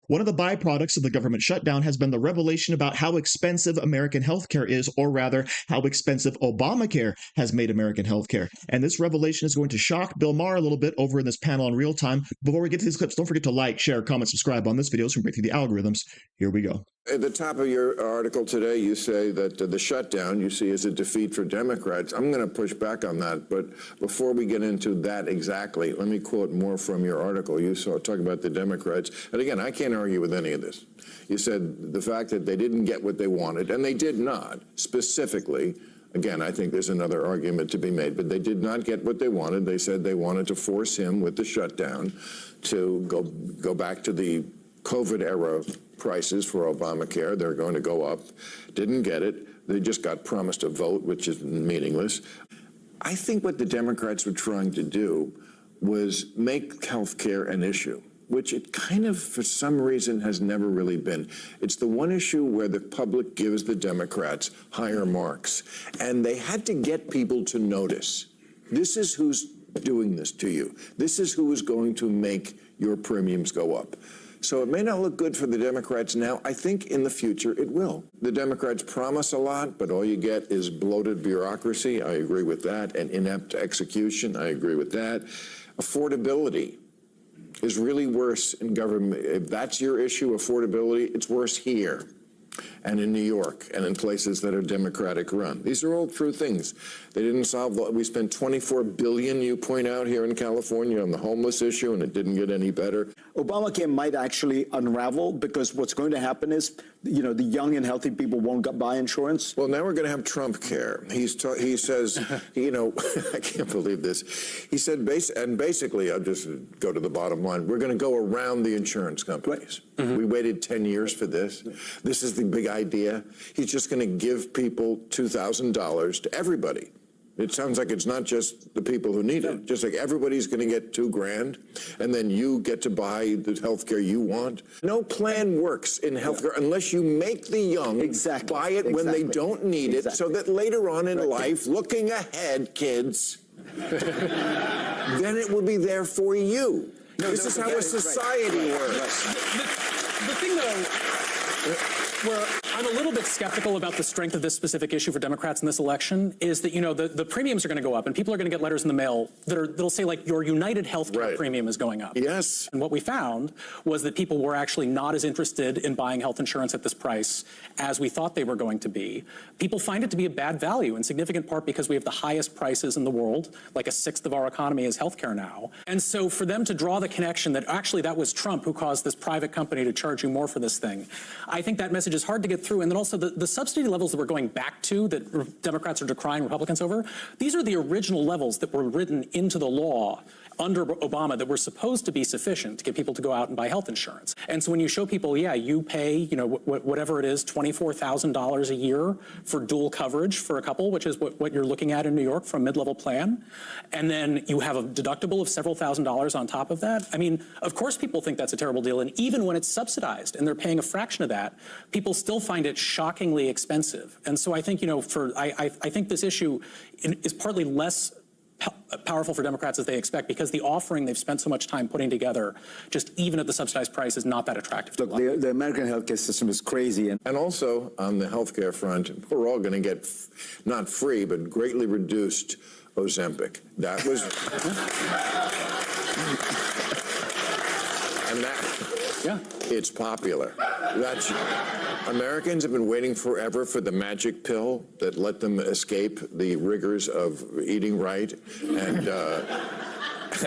One of the byproducts of the government shutdown has been the revelation about how expensive American healthcare is, or rather, how expensive Obamacare has made American healthcare. And this revelation is going to shock Bill Maher a little bit over in this panel in real time. Before we get to these clips, don't forget to like, share, comment, subscribe on this video so we can break through the algorithms. Here we go. At the top of your article today, you say that the shutdown you see as a defeat for Democrats. I'm going to push back on that, but before we get into that exactly, let me quote more from your article. You talk about the Democrats, and again, I can't argue with any of this. You said the fact that they didn't get what they wanted, and they did not, specifically. Again, I think there's another argument to be made, but they did not get what they wanted. They said they wanted to force him with the shutdown to go back to the COVID-era prices for Obamacare. They're going to go up. Didn't get it. They just got promised a vote, which is meaningless. I think what the Democrats were trying to do was make health care an issue, which it kind of, for some reason, has never really been. It's the one issue where the public gives the Democrats higher marks. And they had to get people to notice. This is who's doing this to you. This is who is going to make your premiums go up. So it may not look good for the Democrats now. I think in the future it will. The Democrats promise a lot, but all you get is bloated bureaucracy. I agree with that. And inept execution. I agree with that. Affordability is really worse in government. If that's your issue, affordability, it's worse here and in New York and in places that are Democratic run. These are all true things. They didn't solve, we spent $24 billion, you point out, here in California on the homeless issue, and it didn't get any better. Obamacare might actually unravel because what's going to happen is, you know, the young and healthy people won't buy insurance. Well, now we're going to have Trump care. He says, you know, I can't believe this. He said, basically, I'll just go to the bottom line. We're going to go around the insurance companies. Right. Mm-hmm. We waited 10 years for this. This is the big idea. He's just going to give people $2,000 to everybody. It sounds like it's not just the people who need it, just like everybody's going to get $2,000, and then you get to buy the health care you want. No plan works in healthcare unless you make the young buy it when they don't need it, so that later on in life, looking ahead, kids, then it will be there for you. This is how a society works. The thing, though, where I'm a little bit skeptical about the strength of this specific issue for Democrats in this election is that, you know, the premiums are going to go up and people are going to get letters in the mail that'll say, like, your United Healthcare premium is going up. Yes. And what we found was that people were actually not as interested in buying health insurance at this price as we thought they were going to be. People find it to be a bad value in significant part because we have the highest prices in the world, like a sixth of our economy is healthcare now. And so for them to draw the connection that actually that was Trump who caused this private company to charge you more for this thing, I think that message is hard to get through. And then also the subsidy levels that we're going back to that Democrats are decrying Republicans over, these are the original levels that were written into the law under Obama that were supposed to be sufficient to get people to go out and buy health insurance. And so when you show people, yeah, you pay, you know, whatever it is, $24,000 a year for dual coverage for a couple, which is what you're looking at in New York for a mid-level plan, and then you have a deductible of several $1,000s on top of that. I mean, of course people think that's a terrible deal, and even when it's subsidized and they're paying a fraction of that, people still find it shockingly expensive. And so I think, you know, I think this issue is partly less powerful for Democrats as they expect because the offering they've spent so much time putting together, just even at the subsidized price, is not that attractive. Look, the American healthcare system is crazy. And also on the healthcare front, we're all going to get not free, but greatly reduced Ozempic. That was... and that... Yeah. It's popular. That's... Americans have been waiting forever for the magic pill that let them escape the rigors of eating right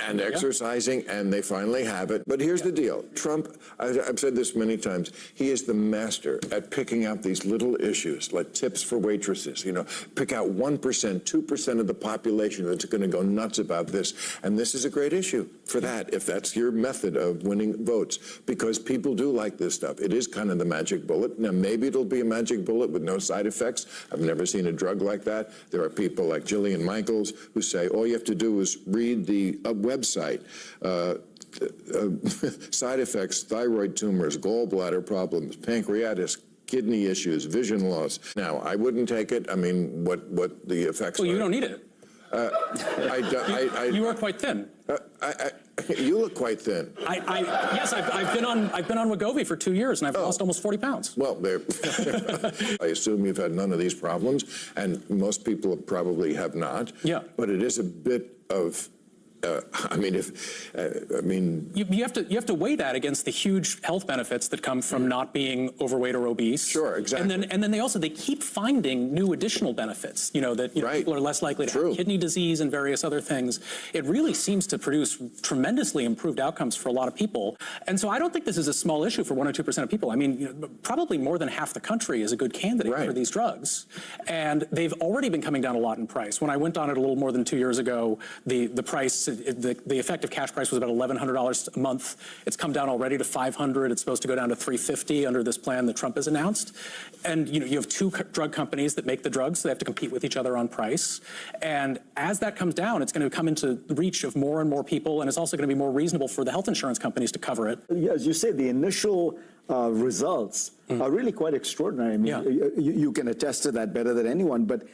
and exercising, and they finally have it. But here's the deal. Trump, I've said this many times, he is the master at picking out these little issues, like tips for waitresses, you know, pick out 1%, 2% of the population that's going to go nuts about this. And this is a great issue for that, if that's your method of winning votes, because people do like this stuff. It is kind of the magic bullet. Now, maybe it'll be a magic bullet with no side effects. I've never seen a drug like that. There are people like Jillian Michaels who say all you have to do is read the website. Side effects, thyroid tumors, gallbladder problems, pancreatitis, kidney issues, vision loss. Now, I wouldn't take it. I mean, what the effects are. Well, you don't need it. You are quite thin. You look quite thin. Yes, I've been on Wegovy for 2 years, and I've lost almost 40 pounds. Well, I assume you've had none of these problems, and most people probably have not. Yeah. But it is a bit of, you have to weigh that against the huge health benefits that come from not being overweight or obese. Sure, exactly. And then they keep finding new additional benefits. That Right. people are less likely to have kidney disease and various other things. It really seems to produce tremendously improved outcomes for a lot of people. And so I don't think this is a small issue for 1 or 2% of people. I mean, probably more than half the country is a good candidate for these drugs, and they've already been coming down a lot in price. When I went on it a little more than 2 years ago, the price. The effective cash price was about $1,100 a month. It's come down already to $500. It's supposed to go down to $350 under this plan that Trump has announced. And you have two drug companies that make the drugs, so they have to compete with each other on price. And as that comes down, it's going to come into the reach of more and more people, and it's also going to be more reasonable for the health insurance companies to cover it. As you say, the initial results are really quite extraordinary. I mean, you can attest to that better than anyone, but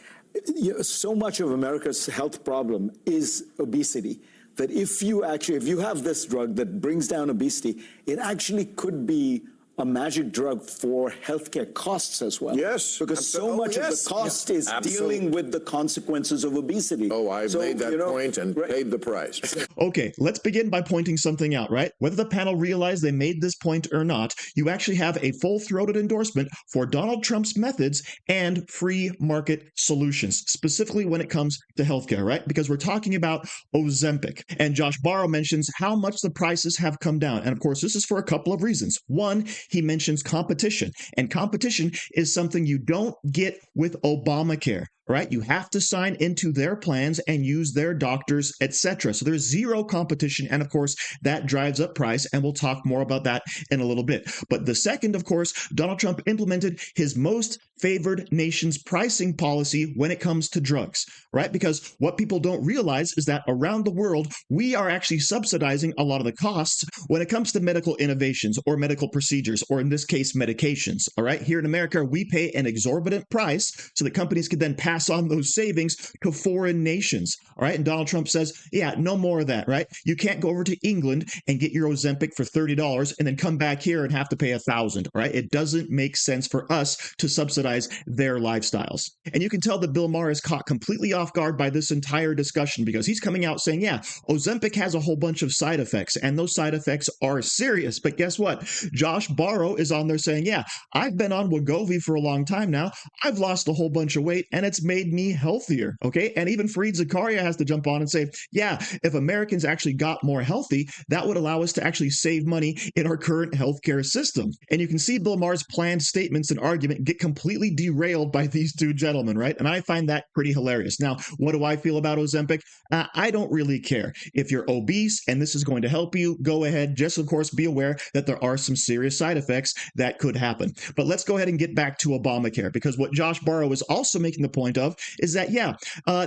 so much of America's health problem is obesity, that if you have this drug that brings down obesity, it actually could be a magic drug for healthcare costs as well. Yes. Because so much of the cost is dealing with the consequences of obesity. Oh, I've made that point and paid the price. Okay, let's begin by pointing something out, right? Whether the panel realized they made this point or not, you actually have a full-throated endorsement for Donald Trump's methods and free market solutions, specifically when it comes to healthcare, right? Because we're talking about Ozempic. And Josh Barro mentions how much the prices have come down. And of course, this is for a couple of reasons. One, he mentions competition, and competition is something you don't get with Obamacare. Right? You have to sign into their plans and use their doctors, etc. So there's zero competition. And of course, that drives up price. And we'll talk more about that in a little bit. But the second, of course, Donald Trump implemented his most favored nation's pricing policy when it comes to drugs, right? Because what people don't realize is that around the world, we are actually subsidizing a lot of the costs when it comes to medical innovations or medical procedures, or in this case, medications. All right. Here in America, we pay an exorbitant price so that companies can then pass on those savings to foreign nations. All right. And Donald Trump says, yeah, no more of that, right? You can't go over to England and get your Ozempic for $30 and then come back here and have to pay $1,000. Right? It doesn't make sense for us to subsidize their lifestyles. And you can tell that Bill Maher is caught completely off guard by this entire discussion, because he's coming out saying, yeah, Ozempic has a whole bunch of side effects, and those side effects are serious. But guess what? Josh Barro is on there saying, yeah, I've been on Wegovy for a long time now. I've lost a whole bunch of weight, and it's made me healthier. Okay. And even Zakaria has to jump on and say, yeah, if Americans actually got more healthy, that would allow us to actually save money in our current healthcare system. And you can see Bill Maher's planned statements and argument get completely derailed by these two gentlemen, right? And I find that pretty hilarious. Now, what do I feel about Ozempic? I don't really care. If you're obese and this is going to help you, go ahead. Just, of course, be aware that there are some serious side effects that could happen. But let's go ahead and get back to Obamacare, because what Josh Barro is also making the point of is that,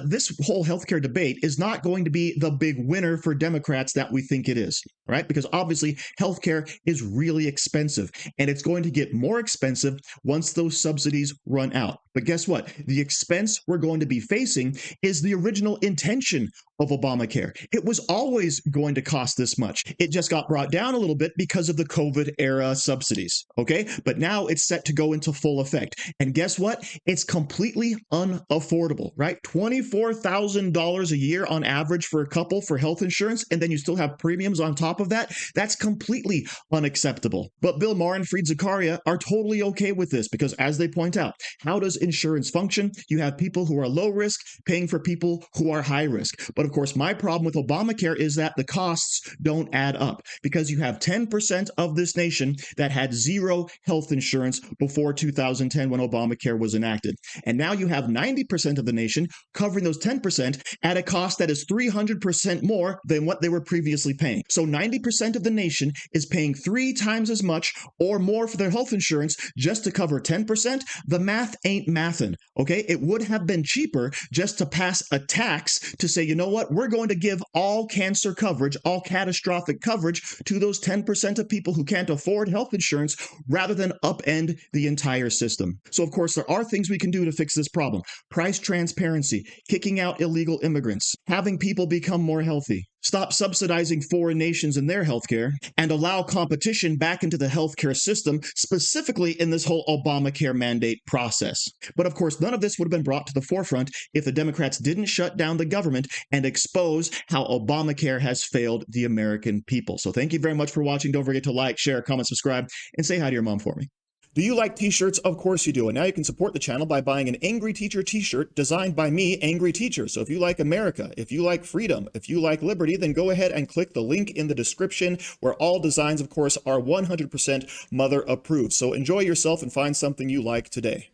this whole healthcare debate is not going to be the big winner for Democrats that we think it is, right? Because obviously healthcare is really expensive, and it's going to get more expensive once those subsidies run out. But guess what? The expense we're going to be facing is the original intention of Obamacare. It was always going to cost this much. It just got brought down a little bit because of the COVID era subsidies. Okay. But now it's set to go into full effect. And guess what? It's completely unaffordable, right? $24,000 a year on average for a couple for health insurance. And then you still have premiums on top of that. That's completely unacceptable. But Bill Maher and Zakaria are totally okay with this, because as they point out, how does insurance function? You have people who are low risk paying for people who are high risk. But of course, my problem with Obamacare is that the costs don't add up, because you have 10% of this nation that had zero health insurance before 2010 when Obamacare was enacted. And now you have 90% of the nation covering those 10% at a cost that is 300% more than what they were previously paying. So 90% of the nation is paying 3 times as much or more for their health insurance just to cover 10%. The math ain't mathin', okay? It would have been cheaper just to pass a tax to say, you know what, we're going to give all cancer coverage, all catastrophic coverage to those 10% of people who can't afford health insurance, rather than upend the entire system. So of course, there are things we can do to fix this problem. price transparency, kicking out illegal immigrants, having people become more healthy, stop subsidizing foreign nations in their healthcare, and allow competition back into the healthcare system, specifically in this whole Obamacare mandate process. But of course, none of this would have been brought to the forefront if the Democrats didn't shut down the government and expose how Obamacare has failed the American people. So thank you very much for watching. Don't forget to like, share, comment, subscribe, and say hi to your mom for me. Do you like t-shirts? Of course you do. And now you can support the channel by buying an Angry Teacher t-shirt designed by me, Angry Teacher. So if you like America, if you like freedom, if you like liberty, then go ahead and click the link in the description where all designs, of course, are 100% mother approved. So enjoy yourself and find something you like today.